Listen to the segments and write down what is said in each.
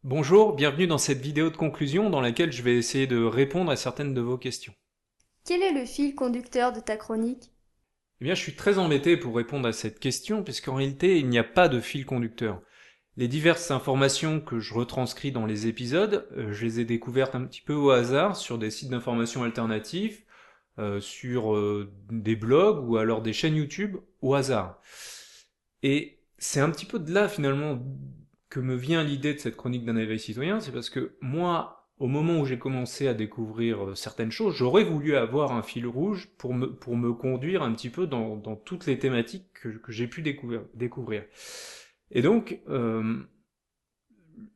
Bonjour, bienvenue dans cette vidéo de conclusion dans laquelle je vais essayer de répondre à certaines de vos questions. Quel est le fil conducteur de ta chronique? Eh bien, je suis très embêté pour répondre à cette question puisqu'en réalité, il n'y a pas de fil conducteur. Les diverses informations que je retranscris dans les épisodes, je les ai découvertes un petit peu au hasard sur des sites d'information alternatifs, sur des blogs ou alors des chaînes YouTube au hasard. Et c'est un petit peu de là finalement que me vient l'idée de cette chronique d'un éveil citoyen, c'est parce que moi, au moment où j'ai commencé à découvrir certaines choses, j'aurais voulu avoir un fil rouge pour me conduire un petit peu dans toutes les thématiques que j'ai pu découvrir. Et donc,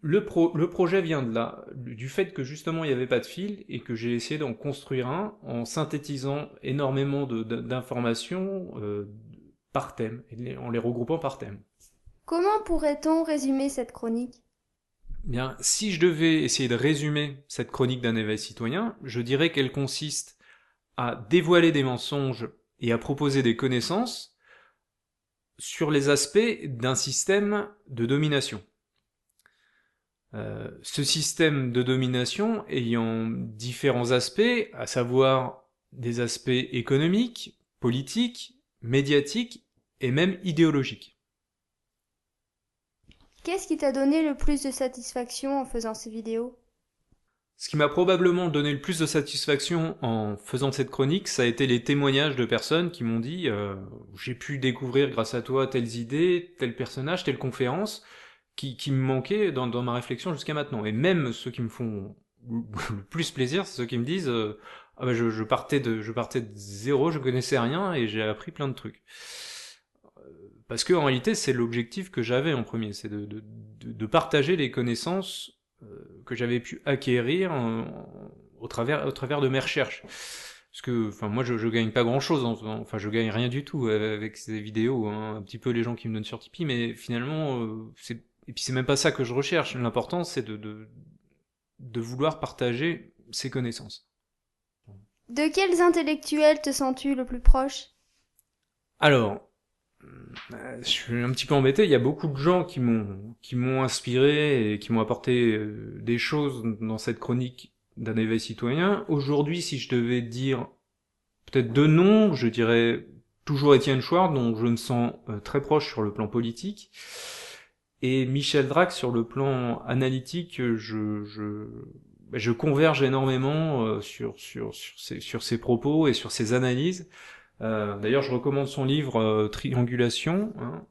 le projet vient de là, du fait que justement il n'y avait pas de fil et que j'ai essayé d'en construire un en synthétisant énormément d'informations par thème, en les regroupant par thème. Comment pourrait-on résumer cette chronique? Bien, si je devais essayer de résumer cette chronique d'un éveil citoyen, je dirais qu'elle consiste à dévoiler des mensonges et à proposer des connaissances sur les aspects d'un système de domination. Ce système de domination ayant différents aspects, à savoir des aspects économiques, politiques, médiatiques et même idéologiques. Qu'est-ce qui t'a donné le plus de satisfaction en faisant ces vidéos? Ce qui m'a probablement donné le plus de satisfaction en faisant cette chronique, ça a été les témoignages de personnes qui m'ont dit j'ai pu découvrir grâce à toi telles idées, tel personnage, telle conférence qui me manquaient dans ma réflexion jusqu'à maintenant. Et même ceux qui me font le plus plaisir, c'est ceux qui me disent ah bah je partais de zéro, je connaissais rien et j'ai appris plein de trucs. Parce que en réalité, c'est l'objectif que j'avais en premier, c'est de partager les connaissances que j'avais pu acquérir au travers de mes recherches. Parce que, enfin, moi, je gagne pas grand-chose, enfin, je gagne rien du tout avec ces vidéos, hein, un petit peu les gens qui me donnent sur Tipeee, mais finalement, et puis c'est même pas ça que je recherche. L'important, c'est de vouloir partager ces connaissances. De quels intellectuels te sens-tu le plus proche? Alors, je suis un petit peu embêté. Il y a beaucoup de gens qui m'ont inspiré et qui m'ont apporté des choses dans cette chronique d'un éveil citoyen. Aujourd'hui, si je devais dire peut-être deux noms, je dirais toujours Étienne Chouard, dont je me sens très proche sur le plan politique, et Michel Drac sur le plan analytique. Je converge énormément sur ses propos et sur ses analyses. D'ailleurs, je recommande son livre Triangulation, hein,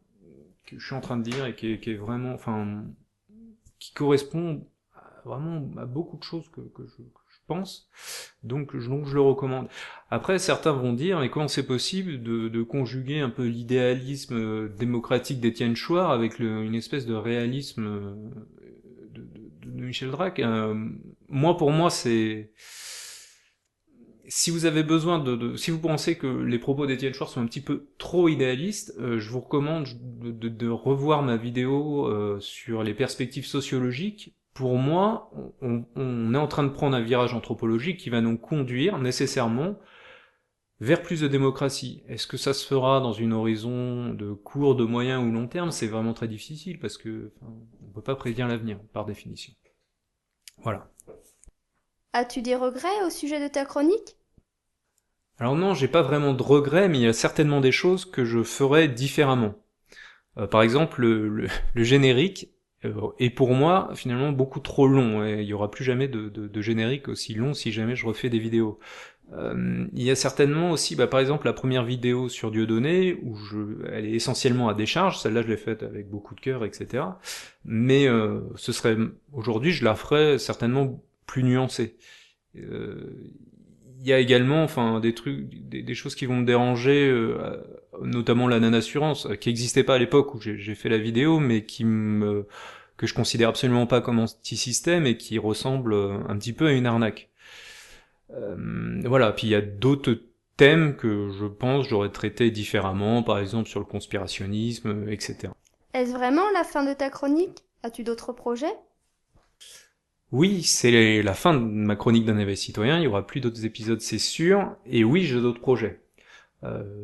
que je suis en train de lire et qui est vraiment, enfin, qui correspond vraiment à beaucoup de choses que je pense. Donc je le recommande. Après, certains vont dire, mais comment c'est possible de conjuguer un peu l'idéalisme démocratique d'Étienne Chouard avec une espèce de réalisme de Michel Drac. Moi, pour moi, c'est si vous avez besoin si vous pensez que les propos d'Étienne Schwartz sont un petit peu trop idéalistes, je vous recommande de revoir ma vidéo sur les perspectives sociologiques. Pour moi, on est en train de prendre un virage anthropologique qui va nous conduire nécessairement vers plus de démocratie. Est-ce que ça se fera dans une horizon de court, de moyen ou long terme? C'est vraiment très difficile parce que enfin, on peut pas prédire l'avenir par définition. Voilà. As-tu des regrets au sujet de ta chronique? Alors non, j'ai pas vraiment de regrets, mais il y a certainement des choses que je ferais différemment. Par exemple, le générique est pour moi finalement beaucoup trop long, et il y aura plus jamais de générique aussi long si jamais je refais des vidéos. Il y a certainement aussi, bah, par exemple, la première vidéo sur Dieudonné, elle est essentiellement à décharge, celle-là je l'ai faite avec beaucoup de cœur, etc. Mais ce serait, aujourd'hui, je la ferais certainement plus nuancée. Euh, il y a également, enfin, des trucs, des choses qui vont me déranger, notamment la non-assurance, qui n'existait pas à l'époque où j'ai fait la vidéo, mais que je considère absolument pas comme anti-système et qui ressemble un petit peu à une arnaque. Voilà, puis il y a d'autres thèmes que je pense j'aurais traité différemment, par exemple sur le conspirationnisme, etc. Est-ce vraiment la fin de ta chronique? As-tu d'autres projets? Oui, c'est la fin de ma chronique d'un éveil citoyen, il y aura plus d'autres épisodes, c'est sûr, et oui, j'ai d'autres projets.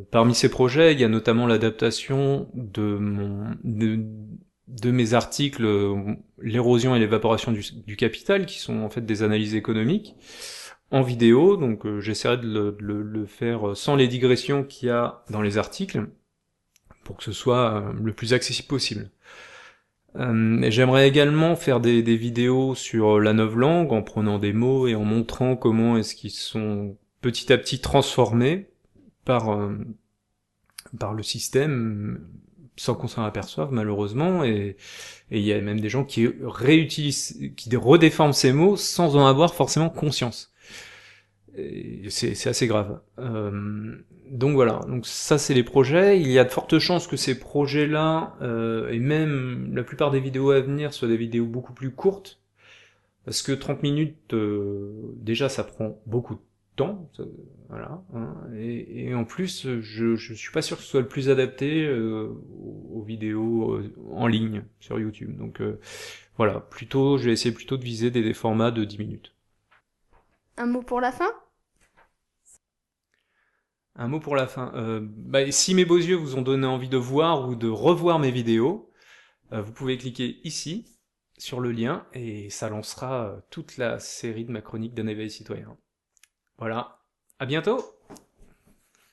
Parmi ces projets, il y a notamment l'adaptation de mes articles l'érosion et l'évaporation du capital, qui sont en fait des analyses économiques, en vidéo, donc j'essaierai de le faire sans les digressions qu'il y a dans les articles, pour que ce soit le plus accessible possible. Et j'aimerais également faire des vidéos sur la novlangue, en prenant des mots et en montrant comment est-ce qu'ils sont petit à petit transformés par, par le système, sans qu'on s'en aperçoive malheureusement, et il y a même des gens qui réutilisent, qui redéforment ces mots sans en avoir forcément conscience. C'est assez grave. Donc voilà, donc ça c'est les projets. Il y a de fortes chances que ces projets-là, et même la plupart des vidéos à venir, soient des vidéos beaucoup plus courtes, parce que 30 minutes, déjà ça prend beaucoup de temps, voilà. Hein, et en plus, je suis pas sûr que ce soit le plus adapté aux vidéos en ligne sur YouTube. Donc voilà, plutôt, je vais essayer plutôt de viser des formats de 10 minutes. Un mot pour la fin? Un mot pour la fin. Si mes beaux yeux vous ont donné envie de voir ou de revoir mes vidéos, vous pouvez cliquer ici sur le lien et ça lancera toute la série de ma chronique d'un éveil citoyen. Voilà. À bientôt!